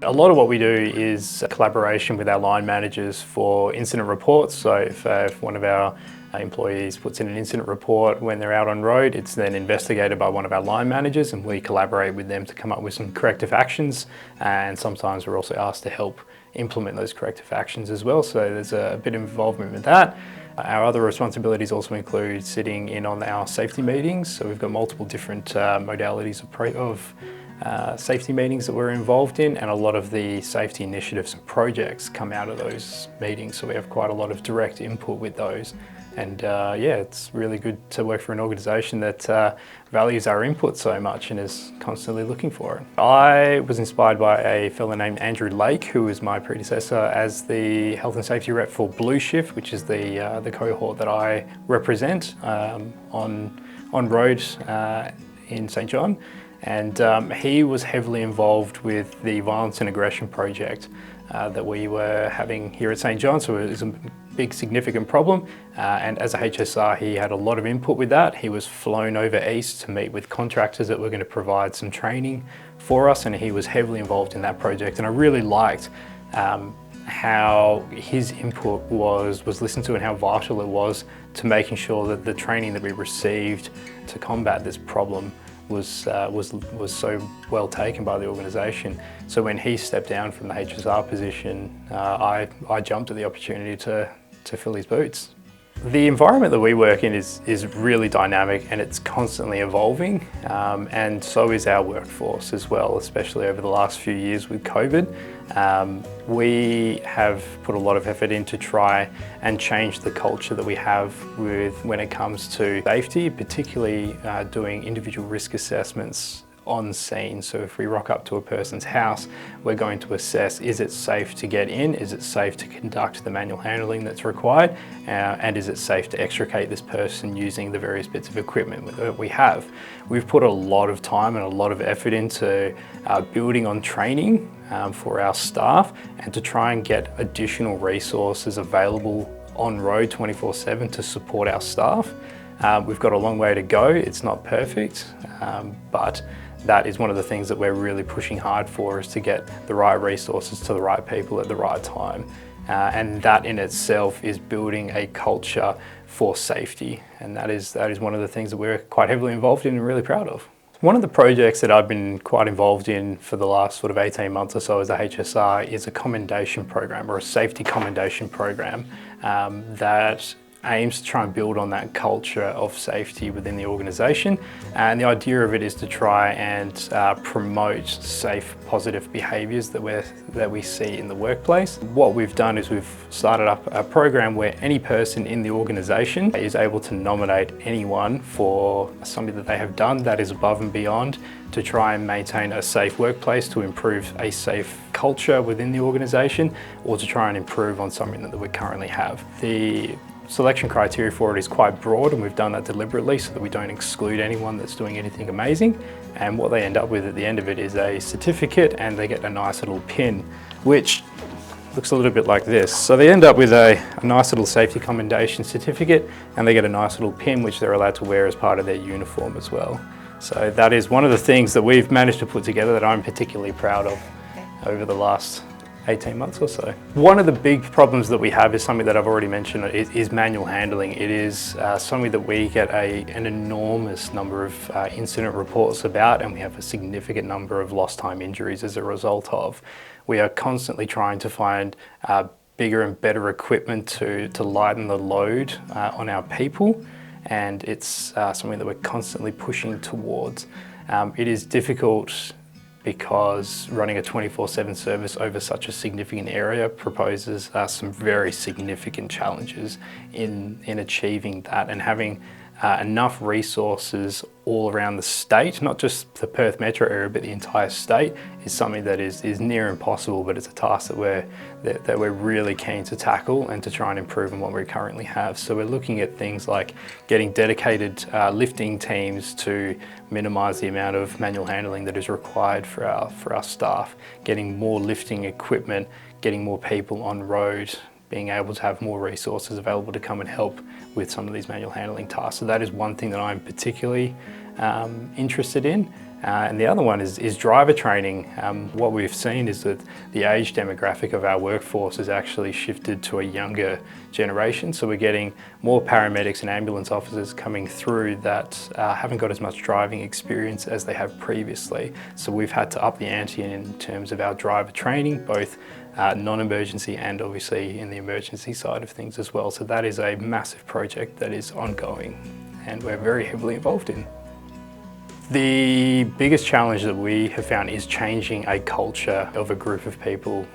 A lot of what we do is collaboration with our line managers for incident reports. So if one of our employees puts in an incident report when they're out on road, it's then investigated by one of our line managers and we collaborate with them to come up with some corrective actions. And sometimes we're also asked to help implement those corrective actions as well. So there's a bit of involvement with that. Our other responsibilities also include sitting in on our safety meetings. So we've got multiple different modalities of safety meetings that we're involved in, and a lot of the safety initiatives and projects come out of those meetings. So we have quite a lot of direct input with those. And yeah, it's really good to work for an organisation that values our input so much and is constantly looking for it. I was inspired by a fellow named Andrew Lake, who was my predecessor as the health and safety rep for Blue Shift, which is the cohort that I represent on road in St John. And he was heavily involved with the violence and aggression project that we were having here at St John. So it was a big significant problem, and as a HSR he had a lot of input with that. He was flown over east to meet with contractors that were going to provide some training for us, and he was heavily involved in that project. And I really liked how his input was listened to and how vital it was to making sure that the training that we received to combat this problem was so well taken by the organisation. So when he stepped down from the HSR position, I jumped at the opportunity to fill his boots. The environment that we work in is really dynamic and it's constantly evolving, and so is our workforce as well, especially over the last few years with COVID. We have put a lot of effort in to try and change the culture that we have when it comes to safety, particularly doing individual risk assessments on scene. So if we rock up to a person's house, we're going to assess, is it safe to get in? Is it safe to conduct the manual handling that's required? And is it safe to extricate this person using the various bits of equipment that we have? We've put a lot of time and a lot of effort into building on training for our staff and to try and get additional resources available on road 24/7 to support our staff. We've got a long way to go. It's not perfect, but that is one of the things that we're really pushing hard for, is to get the right resources to the right people at the right time. And that in itself is building a culture for safety. And that is one of the things that we're quite heavily involved in and really proud of. One of the projects that I've been quite involved in for the last sort of 18 months or so as a HSR is a commendation program, or a safety commendation program that aims to try and build on that culture of safety within the organisation. And the idea of it is to try and promote safe, positive behaviours that we see in the workplace. What we've done is we've started up a program where any person in the organisation is able to nominate anyone for something that they have done that is above and beyond to try and maintain a safe workplace, to improve a safe culture within the organisation, or to try and improve on something that we currently have. The selection criteria for it is quite broad, and we've done that deliberately so that we don't exclude anyone that's doing anything amazing. And what they end up with at the end of it is a certificate, and they get a nice little pin, which looks a little bit like this. So they end up with a nice little safety commendation certificate, and they get a nice little pin which they're allowed to wear as part of their uniform as well. So that is one of the things that we've managed to put together that I'm particularly proud of over the last 18 months or so. One of the big problems that we have is something that I've already mentioned, is manual handling. It is something that we get an enormous number of incident reports about, and we have a significant number of lost time injuries as a result of. We are constantly trying to find bigger and better equipment to lighten the load on our people, and it's something that we're constantly pushing towards. It is difficult because running a 24/7 service over such a significant area proposes some very significant challenges in achieving that, and having enough resources all around the state, not just the Perth metro area but the entire state, is something that is near impossible, but it's a task that we're really keen to tackle and to try and improve on what we currently have. So we're looking at things like getting dedicated lifting teams to minimise the amount of manual handling that is required for our staff, getting more lifting equipment, getting more people on road, being able to have more resources available to come and help with some of these manual handling tasks. So that is one thing that I'm particularly interested in. And the other one is driver training. What we've seen is that the age demographic of our workforce has actually shifted to a younger generation. So we're getting more paramedics and ambulance officers coming through that haven't got as much driving experience as they have previously. So we've had to up the ante in terms of our driver training, both non-emergency and obviously in the emergency side of things as well. So that is a massive project that is ongoing and we're very heavily involved in. The biggest challenge that we have found is changing a culture of a group of people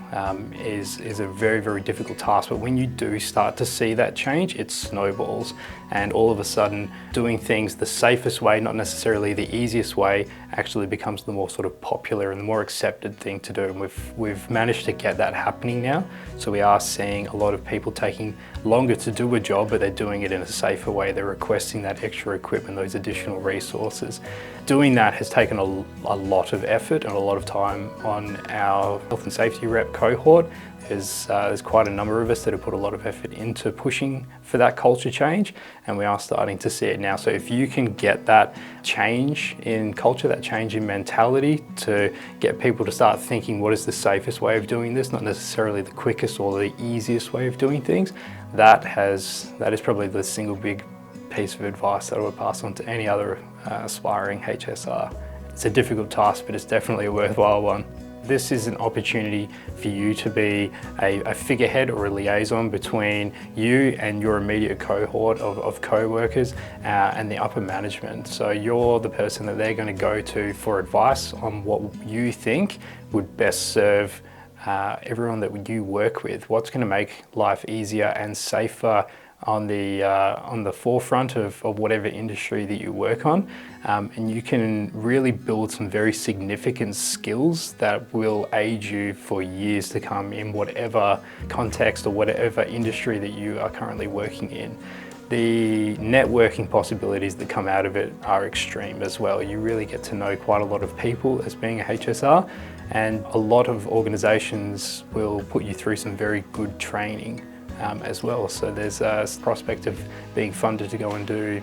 is a very, very difficult task. But when you do start to see that change, it snowballs. And all of a sudden, doing things the safest way, not necessarily the easiest way, actually becomes the more sort of popular and the more accepted thing to do. And we've managed to get that happening now. So we are seeing a lot of people taking longer to do a job, but they're doing it in a safer way. They're requesting that extra equipment, those additional resources. Doing that has taken a lot of effort and a lot of time on our health and safety rep cohort. There's quite a number of us that have put a lot of effort into pushing for that culture change, and we are starting to see it now. So if you can get that change in culture, that change in mentality to get people to start thinking what is the safest way of doing this, not necessarily the quickest or the easiest way of doing things, that is probably the single big piece of advice that I would pass on to any other aspiring HSR. It's a difficult task, but it's definitely a worthwhile one. This is an opportunity for you to be a figurehead or a liaison between you and your immediate cohort of co-workers and the upper management. So you're the person that they're going to go to for advice on what you think would best serve everyone that you work with. What's going to make life easier and safer on the forefront of whatever industry that you work on, and you can really build some very significant skills that will aid you for years to come in whatever context or whatever industry that you are currently working in. The networking possibilities that come out of it are extreme as well. You really get to know quite a lot of people as being a HSR, and a lot of organisations will put you through some very good training as well. So there's a prospect of being funded to go and do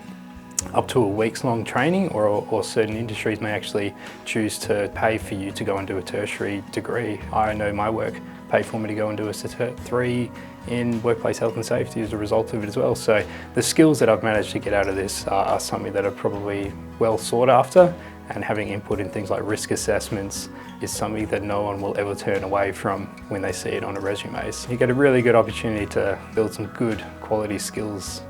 up to a week's long training, or certain industries may actually choose to pay for you to go and do a tertiary degree. I know my work paid for me to go and do a Cert 3 in workplace health and safety as a result of it as well. So the skills that I've managed to get out of this are something that are probably well sought after, and having input in things like risk assessments is something that no one will ever turn away from when they see it on a resume. So you get a really good opportunity to build some good quality skills